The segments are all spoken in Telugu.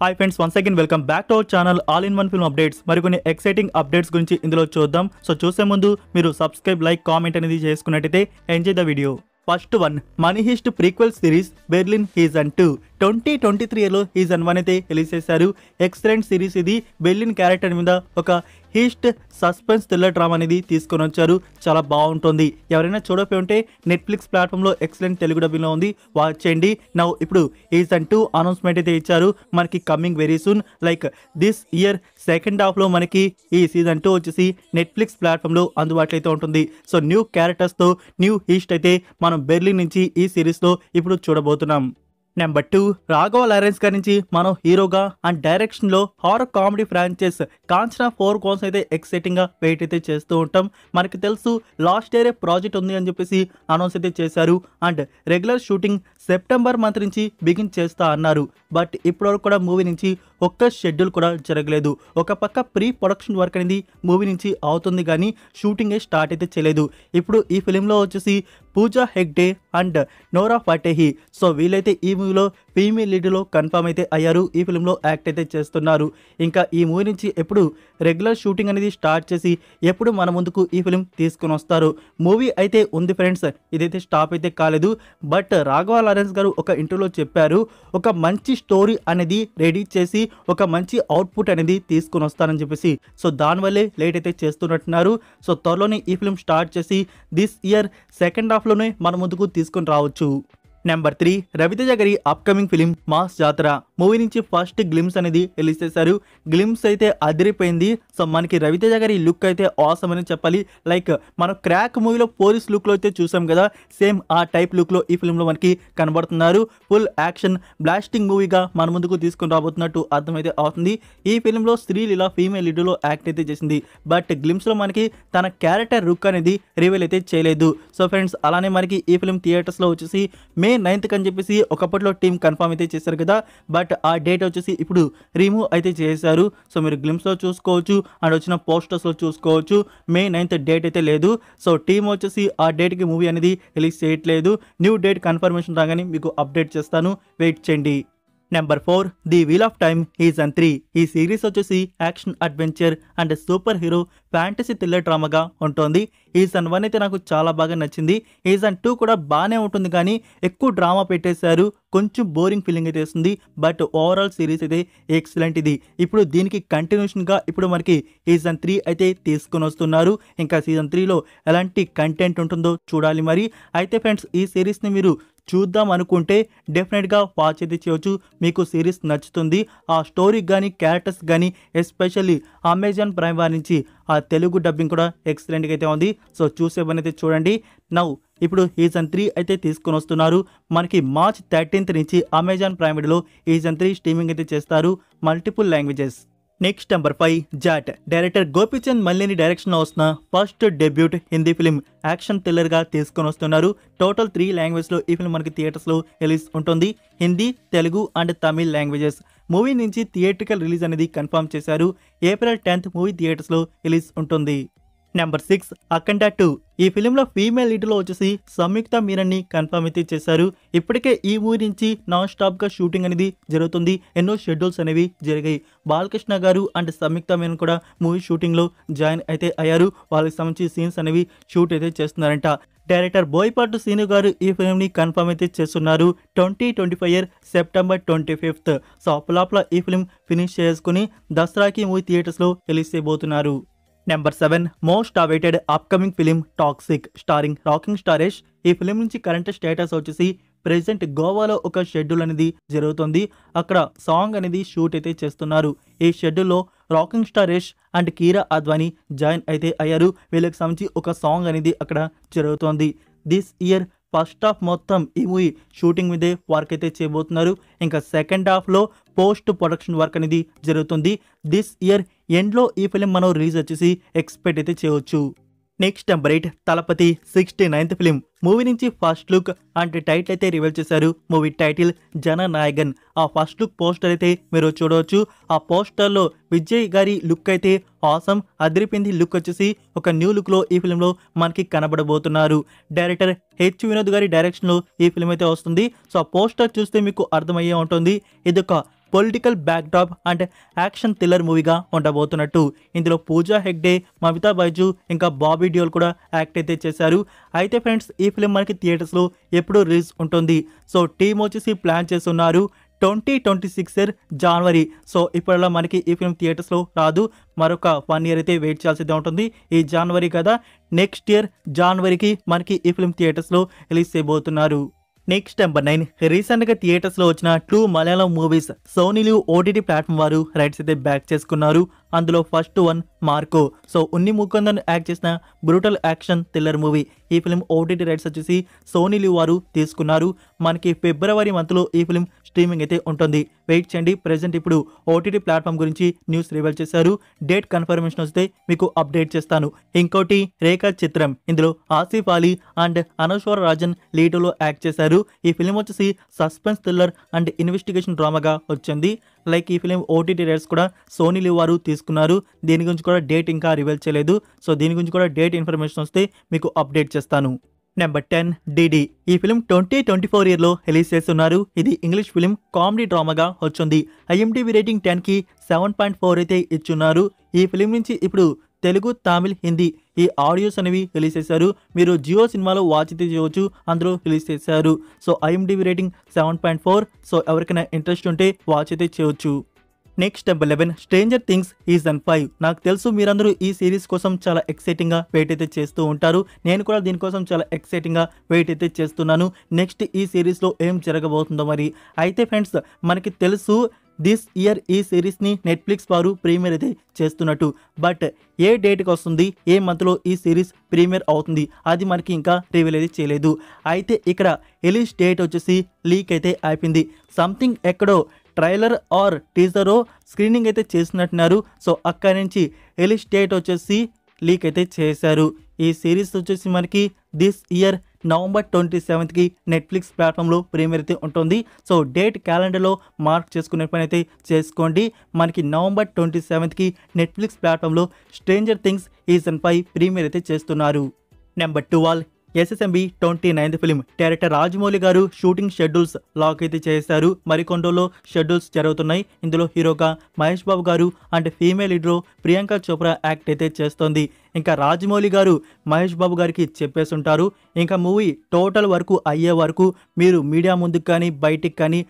Hi friends, once again welcome back to our channel all in one film updates. మరికొన్ని ఎక్సైటింగ్ అప్డేట్స్ గురించి ఇందులో చూద్దాం. సో చూసే ముందు మీరు సబ్స్క్రైబ్, లైక్, కామెంట్ అనేది చేసుకున్నట్టయితే enjoy the video. First one, Money Heist prequel series Berlin season 2 2023లో సీజన్ 1 అయితే రిలీజ్ చేశారు. ఎక్సలెంట్ సిరీస్ ఇది. బెర్లిన్ క్యారెక్టర్ మీద ఒక హీస్ట్ సస్పెన్స్ థ్రిల్లర్ డ్రామా అనేది తీసుకొని వచ్చారు. చాలా బాగుంటుంది. ఎవరైనా చూడకపోయి ఉంటే నెట్ఫ్లిక్స్ ప్లాట్ఫామ్లో ఎక్సలెంట్ తెలుగు డబ్బింగ్లో ఉంది, వాచ్ చేయండి. నౌ ఇప్పుడు సీజన్ 2 అనౌన్స్మెంట్ అయితే ఇచ్చారు. మనకి coming very soon, like this year second హాఫ్లో మనకి ఈ సీజన్ 2 వచ్చేసి నెట్ఫ్లిక్స్ ప్లాట్ఫామ్లో అందుబాటులో అయితే ఉంటుంది. సో న్యూ క్యారెక్టర్స్తో న్యూ హీస్ట్ అయితే మనం బెర్లిన్ నుంచి ఈ సిరీస్లో ఇప్పుడు చూడబోతున్నాం. నెంబర్ 2, రాఘవ లారెన్స్ గారి నుంచి మనం హీరోగా అండ్ డైరెక్షన్లో హారర్ కామెడీ ఫ్రాంచైజ్ కాంచనా 4 కోసం అయితే ఎక్సైటింగ్గా వెయిట్ అయితే చేస్తూ ఉంటాం. మనకి తెలుసు లాస్ట్ ఇయర్ ప్రాజెక్ట్ ఉంది అని చెప్పేసి అనౌన్స్ అయితే చేశారు. And regular shooting September month నుంచి బిగిన్ చేస్తా అన్నారు. బట్ ఇప్పటివరకు కూడా మూవీ నుంచి ఒక్క షెడ్యూల్ కూడా జరగలేదు. ఒక పక్క ప్రీ ప్రొడక్షన్ వర్క్ అనేది మూవీ నుంచి అవుతుంది కానీ షూటింగే స్టార్ట్ అయితే చేయలేదు. ఇప్పుడు ఈ ఫిలింలో వచ్చేసి పూజా హెగ్డే అండ్ నోరా ఫటేహి, సో వీళ్ళైతే ఈ మూవీలో ఫీమేల్ లీడ్లో కన్ఫర్మ్ అయితే అయ్యారు. ఈ ఫిలింలో యాక్ట్ అయితే చేస్తున్నారు. ఇంకా ఈ మూవీ నుంచి ఎప్పుడు రెగ్యులర్ షూటింగ్ అనేది స్టార్ట్ చేసి ఎప్పుడు మన ముందుకు ఈ ఫిలిం తీసుకుని వస్తారు. మూవీ అయితే ఉంది ఫ్రెండ్స్, ఇదైతే స్టాప్ అయితే కాలేదు. బట్ రాఘవ లారెన్స్ గారు ఒక ఇంటర్వ్యూలో చెప్పారు, ఒక మంచి స్టోరీ అనేది రెడీ చేసి ఒక మంచి అవుట్పుట్ అనేది తీసుకుని వస్తారని చెప్పేసి. సో దానివల్లే లేట్ అయితే చేస్తున్నట్టున్నారు. సో త్వరలోనే ఈ ఫిలిం స్టార్ట్ చేసి దిస్ ఇయర్ సెకండ్ హాఫ్లోనే మన ముందుకు తీసుకుని రావచ్చు. నెంబర్ 3, రవితేజ గారి అప్కమింగ్ ఫిలిం మాస్ జాతర మూవీ నుంచి ఫస్ట్ గ్లిమ్స్ అనేది రిలీజ్ చేశారు. గ్లిమ్స్ అయితే అదిరిపోయింది. సో మనకి రవితేజ గారి లుక్ అయితే ఆసమ్ అని చెప్పాలి. లైక్ మనం క్రాక్ మూవీలో పోలీస్ లుక్లో అయితే చూసాం కదా, సేమ్ ఆ టైప్ లుక్లో ఈ ఫిలింలో మనకి కనబడుతున్నారు. ఫుల్ యాక్షన్ బ్లాస్టింగ్ మూవీగా మన ముందుకు తీసుకుని రాబోతున్నట్టు అర్థమైతే అవుతుంది. ఈ ఫిలింలో శ్రీలీల ఫీమేల్ లీడ్లో యాక్ట్ అయితే చేసింది. బట్ గ్లిమ్స్లో మనకి తన క్యారెక్టర్ లుక్ అనేది రివీల్ అయితే చేయలేదు. సో ఫ్రెండ్స్, అలానే మనకి ఈ ఫిలిం థియేటర్స్లో వచ్చేసి మే 9th అని చెప్పేసి ఒకప్పట్లో టీం కన్ఫర్మ్ అయితే చేశారు కదా, బట్ ఆ డేట్ వచ్చేసి ఇప్పుడు రిమూవ్ అయితే చేశారు. సో మీరు గ్లిమ్స్లో చూసుకోవచ్చు అండ్ వచ్చిన పోస్టర్స్లో చూసుకోవచ్చు. మే 9th డేట్ అయితే లేదు. సో టీం వచ్చేసి ఆ డేట్కి మూవీ అనేది రిలీజ్ చేయట్లేదు. న్యూ డేట్ కన్ఫర్మేషన్ రాగానే మీకు అప్డేట్ చేస్తాను, వెయిట్ చేయండి. Number 4, the Wheel of Time season 3 ఈ సిరీస్ వచ్చేసి action adventure and super hero fantasy thriller డ్రామాగా ఉంటుంది. సీజన్ 1 అయితే నాకు చాలా బాగా నచ్చింది. సీజన్ 2 కూడా బాగానే ఉంటుంది కానీ ఎక్కువ డ్రామా పెట్టేశారు, కొంచెం బోరింగ్ ఫీలింగ్ అయితే వస్తుంది. బట్ ఓవరాల్ సిరీస్ అయితే ఎక్సలెంట్ ఇది. ఇప్పుడు దీనికి కంటిన్యూషన్గా ఇప్పుడు మనకి సీజన్ 3 అయితే తీసుకొని వస్తున్నారు. ఇంకా సీజన్ 3లో ఎలాంటి కంటెంట్ ఉంటుందో చూడాలి మరి. అయితే ఫ్రెండ్స్, ఈ సిరీస్ని మీరు చూద్దాం అనుకుంటే డెఫినెట్గా వాచ్ అయితే చేయవచ్చు. మీకు సిరీస్ నచ్చుతుంది. ఆ స్టోరీకి కానీ క్యారెక్టర్స్ కానీ ఎస్పెషల్లీ అమెజాన్ ప్రైమ్ వారి నుంచి ఆ తెలుగు డబ్బింగ్ కూడా ఎక్సలెంట్గా అయితే ఉంది. సో చూసేవన్నీ అయితే చూడండి. నౌ ఇప్పుడు సీజన్ 3 అయితే తీసుకొని వస్తున్నారు. మనకి మార్చ్ 13th నుంచి అమెజాన్ ప్రైమ్ వీడియోలో సీజన్ 3 స్ట్రీమింగ్ అయితే చేస్తారు, multiple languages. Next number 5, Jaat director Gopichand Malineni డైరెక్షన్లో వస్తున్న first debut Hindi film action థ్రిల్లర్గా తీసుకొని వస్తున్నారు. టోటల్ 3 లాంగ్వేజ్లో ఈ ఫిల్మ్ మనకి థియేటర్స్లో రిలీజ్ ఉంటుంది. Hindi, Telugu and Tamil languages. Movie నుంచి థియేట్రికల్ రిలీజ్ అనేది కన్ఫర్మ్ చేశారు. ఏప్రిల్ 10th మూవీ థియేటర్స్లో రిలీజ్ ఉంటుంది. నెంబర్ 6, అఖండ 2 ఈ ఫిలింలో ఫీమేల్ లీడ్లో వచ్చేసి సంయుక్త మీనన్ని కన్ఫర్మ్ అయితే చేశారు. ఇప్పటికే ఈ మూవీ నుంచి నాన్ స్టాప్గా షూటింగ్ అనేది జరుగుతుంది. ఎన్నో షెడ్యూల్స్ అనేవి జరిగాయి. బాలకృష్ణ గారు అండ్ సంయుక్త మీనన్ కూడా మూవీ షూటింగ్లో జాయిన్ అయితే అయ్యారు. వాళ్ళకి సంబంధించి సీన్స్ అనేవి షూట్ అయితే చేస్తున్నారంట. డైరెక్టర్ బోయపాటి శ్రీను గారు ఈ ఫిల్మ్ని కన్ఫర్మ్ అయితే చేస్తున్నారు. 2025 సెప్టెంబర్ 25th. సో అప్పులాప్ల ఈ ఫిల్మ్ ఫినిష్ చేసుకుని దసరాకి మూవీ థియేటర్స్లో రిలీజ్ చేయబోతున్నారు. Number 7, most awaited upcoming film toxic starring rocking star Yash. ఈ ఫిలిం నుంచి కరెంట్ స్టేటస్ వచ్చేసి ప్రెజెంట్ గోవాలో ఒక షెడ్యూల్ అనేది జరుగుతుంది. అక్కడ సాంగ్ అనేది షూట్ అయితే చేస్తున్నారు. ఈ షెడ్యూల్లో రాకింగ్ స్టార్ యష్ అండ్ కీరా అద్వానీ జాయిన్ అయితే అయ్యారు. వీళ్ళకి సంబంధించి ఒక సాంగ్ అనేది అక్కడ జరుగుతోంది. దిస్ ఇయర్ ఫస్ట్ హాఫ్ మొత్తం ఈ మూవీ షూటింగ్ మీదే వర్క్ అయితే చేయబోతున్నారు. ఇంకా సెకండ్ హాఫ్లో పోస్ట్ ప్రొడక్షన్ వర్క్ అనేది జరుగుతుంది. దిస్ ఇయర్ ఎండ్లో ఈ ఫిలిం మనం రిలీజ్ వచ్చేసి ఎక్స్పెక్ట్ అయితే చేయవచ్చు. Next number 8, Thalapathy 69th film movie నుంచి ఫస్ట్ లుక్ అండ్ టైటిల్ అయితే రివీల్ చేశారు. Movie title Jananayagan. ఆ ఫస్ట్ లుక్ పోస్టర్ అయితే మీరు చూడవచ్చు. ఆ పోస్టర్లో విజయ్ గారి లుక్ అయితే ఆసమ్ అదిరిపోయింది. లుక్ వచ్చేసి ఒక న్యూ లుక్లో ఈ ఫిలింలో మనకి కనబడబోతున్నారు. డైరెక్టర్ హెచ్ వినోద్ గారి డైరెక్షన్లో ఈ ఫిలిం అయితే వస్తుంది. సో ఆ పోస్టర్ చూస్తే మీకు అర్థమయ్యే ఉంటుంది. ఇదొక political backdrop and action thriller మూవీగా ఉండబోతున్నట్టు. ఇందులో పూజా హెగ్డే, మమితా బైజు ఇంకా బాబీ డియోల్ కూడా యాక్ట్ అయితే చేశారు. అయితే ఫ్రెండ్స్ ఈ ఫిలిం మనకి థియేటర్స్లో ఎప్పుడు రిలీజ్ ఉంటుంది. సో టీం వచ్చేసి ప్లాన్ చేస్తున్నారు 2026 జనవరి. సో ఇప్పుడలా మనకి ఈ ఫిల్మ్ థియేటర్స్లో రాదు, మరొక 1 ఇయర్ అయితే వెయిట్ చేయాల్సి ఉంటుంది. ఈ జనవరి కదా, నెక్స్ట్ ఇయర్ జనవరికి మనకి ఈ ఫిల్మ్ థియేటర్స్లో రిలీజ్ చేయబోతున్నారు. నెక్స్ట్ నెంబర్ 9, రీసెంట్గా థియేటర్స్లో వచ్చిన 2 Malayalam movies Sony LIV OTT platform వారు రైట్స్ అయితే బ్యాక్ చేసుకున్నారు. అందులో first one Marco. So Unni Mukundan act చేసిన బ్రూటల్ యాక్షన్ థ్రిల్లర్ మూవీ. ఈ ఫిలిం ఓటీటీ రైట్స్ వచ్చేసి సోనీ లివ్ వారు తీసుకున్నారు. మనకి ఫిబ్రవరి మంత్లో ఈ ఫిలిం స్ట్రీమింగ్ అయితే ఉంటుంది. వెయిట్ చేయండి. ప్రెసెంట్ ఇప్పుడు ఓటీటీ ప్లాట్ఫామ్ గురించి న్యూస్ రివీల్ చేశారు. డేట్ కన్ఫర్మేషన్ వస్తే మీకు అప్డేట్ చేస్తాను. ఇంకోటి రేఖా చిత్రం. ఇందులో ఆసిఫ్ అలీ అండ్ అనశ్వర రాజన్ లీడ్లో యాక్ట్ చేశారు. ఈ ఫిలిం వచ్చేసి సస్పెన్స్ థ్రిల్లర్ అండ్ ఇన్వెస్టిగేషన్ డ్రామాగా వచ్చింది. లైక్ ఈ ఫిలిం ఓటీటీ రైట్స్ కూడా సోనీ లివ్ వారు తీసుకున్నారు. దీని గురించి కూడా డేట్ ఇంకా రివీల్ చేయలేదు. సో దీని గురించి కూడా డేట్ ఇన్ఫర్మేషన్ వస్తే మీకు అప్డేట్ చేస్తాను. Number 10, DD. ఈ ఫిలిం 2024 ఇయర్లో రిలీజ్ చేస్తున్నారు. ఇది ఇంగ్లీష్ ఫిలిం కామెడీ డ్రామాగా వచ్చింది. ఐఎండిబి రేటింగ్ 10కి 7.4 అయితే ఇచ్చున్నారు. ఈ ఫిలిం నుంచి ఇప్పుడు తెలుగు, తమిళ్, హిందీ ఈ ఆడియోస్ అనేవి రిలీజ్ చేశారు. మీరు జియో సినిమాలో వాచ్ అయితే చేయవచ్చు, అందులో రిలీజ్ చేశారు. So IMDb rating 7.4. సో ఎవరికైనా ఇంట్రెస్ట్ ఉంటే వాచ్ అయితే చేయవచ్చు. Next number 11, stranger things season 5. నాకు తెలుసు మీరందరూ ఈ సిరీస్ కోసం చాలా ఎక్సైటింగ్గా వెయిట్ అయితే చేస్తూ ఉంటారు. నేను కూడా దీనికోసం చాలా ఎక్సైటింగ్గా వెయిట్ అయితే చేస్తున్నాను. నెక్స్ట్ ఈ సిరీస్లో ఏం జరగబోతుందో మరి. అయితే ఫ్రెండ్స్ మనకి తెలుసు దిస్ ఇయర్ ఈ సిరీస్ని నెట్ఫ్లిక్స్ వారు ప్రీమియర్ అయితే చేస్తున్నట్టు. బట్ ఏ డేట్కి వస్తుంది, ఏ మంత్లో ఈ సిరీస్ ప్రీమియర్ అవుతుంది అది మనకి ఇంకా రివీల్ అయితే చేయలేదు. అయితే ఇక్కడ రిలీజ్ డేట్ వచ్చేసి లీక్ అయితే అయిపోయింది. సంథింగ్ ఎక్కడో ట్రైలర్ ఆర్ టీజరో స్క్రీనింగ్ అయితే చేసినట్టున్నారు. సో అక్కడి నుంచి రిలీజ్ డేట్ వచ్చేసి లీక్ అయితే చేశారు. ఈ సిరీస్ వచ్చేసి మనకి దిస్ ఇయర్ నవంబర్ 27కి నెట్ఫ్లిక్స్ ప్లాట్ఫామ్లో ప్రీమియర్ అయితే ఉంటుంది. సో డేట్ క్యాలెండర్లో మార్క్ చేసుకునే పని అయితే చేసుకోండి. మనకి నవంబర్ 27కి నెట్ఫ్లిక్స్ ప్లాట్ఫామ్లో స్ట్రేంజర్ థింగ్స్ సీజన్ 5 ప్రీమియర్ అయితే చేస్తున్నారు. Number 12, SSMB 29th film. Director Rajamouli గారు షూటింగ్ షెడ్యూల్స్ లాక్ అయితే చేశారు. మరికొండలో షెడ్యూల్స్ జరుగుతున్నాయి. ఇందులో హీరోగా మహేష్ బాబు గారు అండ్ ఫీమేల్ లీడ్లో ప్రియాంక చోప్రా యాక్ట్ అయితే చేస్తోంది. ఇంకా రాజమౌళి గారు మహేష్ బాబు గారికి చెప్పేసి ఉంటారు, ఇంకా మూవీ టోటల్ వరకు అయ్యే వరకు మీరు మీడియా ముందుకు కానీ బయటికి కానీ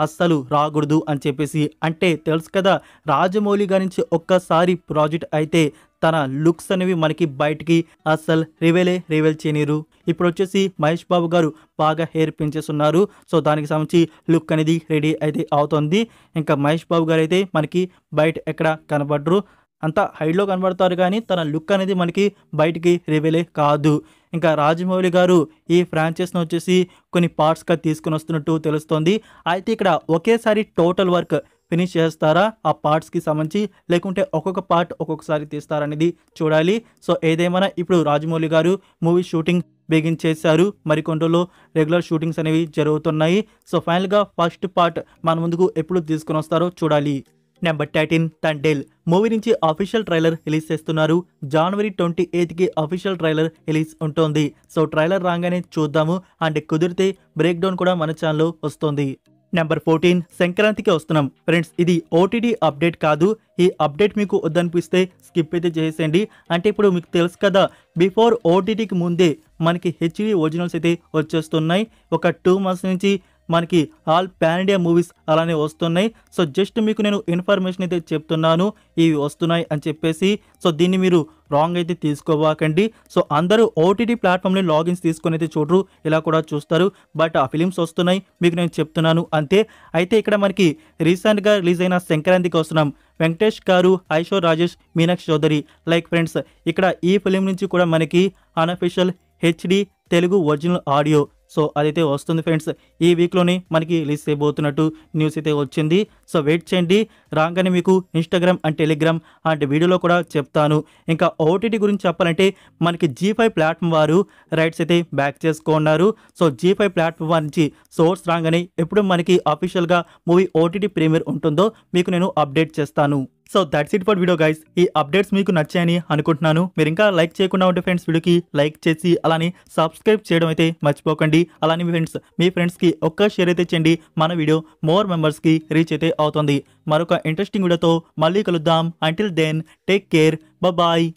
అస్సలు రాకూడదు అని చెప్పేసి. అంటే తెలుసు కదా, రాజమౌళి గారి నుంచి ఒక్కసారి ప్రాజెక్ట్ అయితే తన లుక్స్ అనేవి మనకి బయటికి అస్సలు రివీల్ చేయనీరు. ఇప్పుడు వచ్చేసి మహేష్ బాబు గారు బాగా హెయిర్ పెంచేస్తున్నారు. సో దానికి సంబంధించి లుక్ అనేది రెడీ అయితే అవుతుంది. ఇంకా మహేష్ బాబు గారు అయితే మనకి బయట ఎక్కడ కనబడరు, అంతా హైడ్లో కనబడతారు, కానీ తన లుక్ అనేది మనకి బయటికి రివీలే కాదు. ఇంకా రాజమౌళి గారు ఈ ఫ్రాంచైజ్ను వచ్చేసి కొన్ని పార్ట్స్గా తీసుకుని వస్తున్నట్టు తెలుస్తోంది. అయితే ఇక్కడ ఒకేసారి టోటల్ వర్క్ ఫినిష్ చేస్తారా ఆ పార్ట్స్కి సంబంధించి, లేకుంటే ఒక్కొక్క పార్ట్ ఒక్కొక్కసారి తీస్తారనేది చూడాలి. సో ఏదేమైనా ఇప్పుడు రాజమౌళి గారు మూవీ షూటింగ్ బిగిన్ చేశారు. మరికొంటలో రెగ్యులర్ షూటింగ్స్ అనేవి జరుగుతున్నాయి. సో ఫైనల్గా ఫస్ట్ పార్ట్ మన ముందుకు ఎప్పుడు తీసుకుని వస్తారో చూడాలి. నెంబర్ 13, తండేల్ మూవీ నుంచి అఫీషియల్ ట్రైలర్ రిలీజ్ చేస్తున్నారు. జనవరి 28కి అఫీషియల్ ట్రైలర్ రిలీజ్ ఉంటుంది. సో ట్రైలర్ రాగానే చూద్దాము. అండ్ కుదిరితే బ్రేక్ డౌన్ కూడా మన ఛానల్లో వస్తుంది. నెంబర్ 14, సంక్రాంతికి వస్తున్నాం ఫ్రెండ్స్. ఇది ఓటీటీ అప్డేట్ కాదు. ఈ అప్డేట్ మీకు వద్దనిపిస్తే స్కిప్ అయితే చేసేయండి. అంటే ఇప్పుడు మీకు తెలుసు కదా, బిఫోర్ ఓటీటీకి ముందే మనకి హెచ్డి ఒరిజినల్స్ అయితే వచ్చేస్తున్నాయి. ఒక 2 months నుంచి మనకి ఆల్ పాన్ ఇండియా మూవీస్ అలానే వస్తున్నాయి. సో జస్ట్ మీకు నేను ఇన్ఫర్మేషన్ అయితే చెప్తున్నాను, ఇవి వస్తున్నాయి అని చెప్పేసి. సో దీన్ని మీరు రాంగ్ అయితే తీసుకోవాకండి. సో అందరూ ఓటీటీ ప్లాట్ఫామ్లో లాగిన్స్ తీసుకొని అయితే చూడరు, ఇలా కూడా చూస్తారు. బట్ ఆ ఫిలిమ్స్ వస్తున్నాయి, మీకు నేను చెప్తున్నాను అంతే. అయితే ఇక్కడ మనకి రీసెంట్గా రిలీజ్ అయిన సంక్రాంతికి వస్తున్నాం వెంకటేష్ గారు, ఐశ్వర్ రాజేష్, మీనాక్షి చౌదరి. లైక్ ఫ్రెండ్స్ ఇక్కడ ఈ ఫిలిం నుంచి కూడా మనకి unofficial HD Telugu original audio so అదైతే వస్తుంది ఫ్రెండ్స్. ఈ వీక్లోనే మనకి రిలీజ్ చేయబోతున్నట్టు న్యూస్ అయితే వచ్చింది. సో వెయిట్ చేయండి, రాగానే మీకు ఇన్స్టాగ్రామ్ అండ్ టెలిగ్రామ్ అండ్ వీడియోలో కూడా చెప్తాను. ఇంకా ఓటీటీ గురించి చెప్పాలంటే మనకి G5 ప్లాట్ఫామ్ వారు రైట్స్ అయితే బ్యాక్ చేసుకున్నారు. సో G5 ప్లాట్ఫామ్ వారి నుంచి సోర్స్ రాగానే ఎప్పుడు మనకి అఫీషియల్గా మూవీ ఓటీటీ ప్రీమియర్ ఉంటుందో మీకు నేను అప్డేట్ చేస్తాను. So that's it for video guys. ఈ అప్డేట్స్ మీకు నచ్చాయని అనుకుంటున్నాను. మీరు ఇంకా లైక్ చేయకుండా ఉంటే ఫ్రెండ్స్ వీడియోకి లైక్ చేసి అలానే సబ్స్క్రైబ్ చేయడం అయితే మర్చిపోకండి. అలానే మీ ఫ్రెండ్స్కి ఒక్క షేర్ అయితే చేయండి. మన వీడియో మోర్ మెంబర్స్కి రీచ్ అయితే అవుతుంది. మరొక ఇంట్రెస్టింగ్ వీడియోతో మళ్ళీ కలుద్దాం. Until then take care, bye.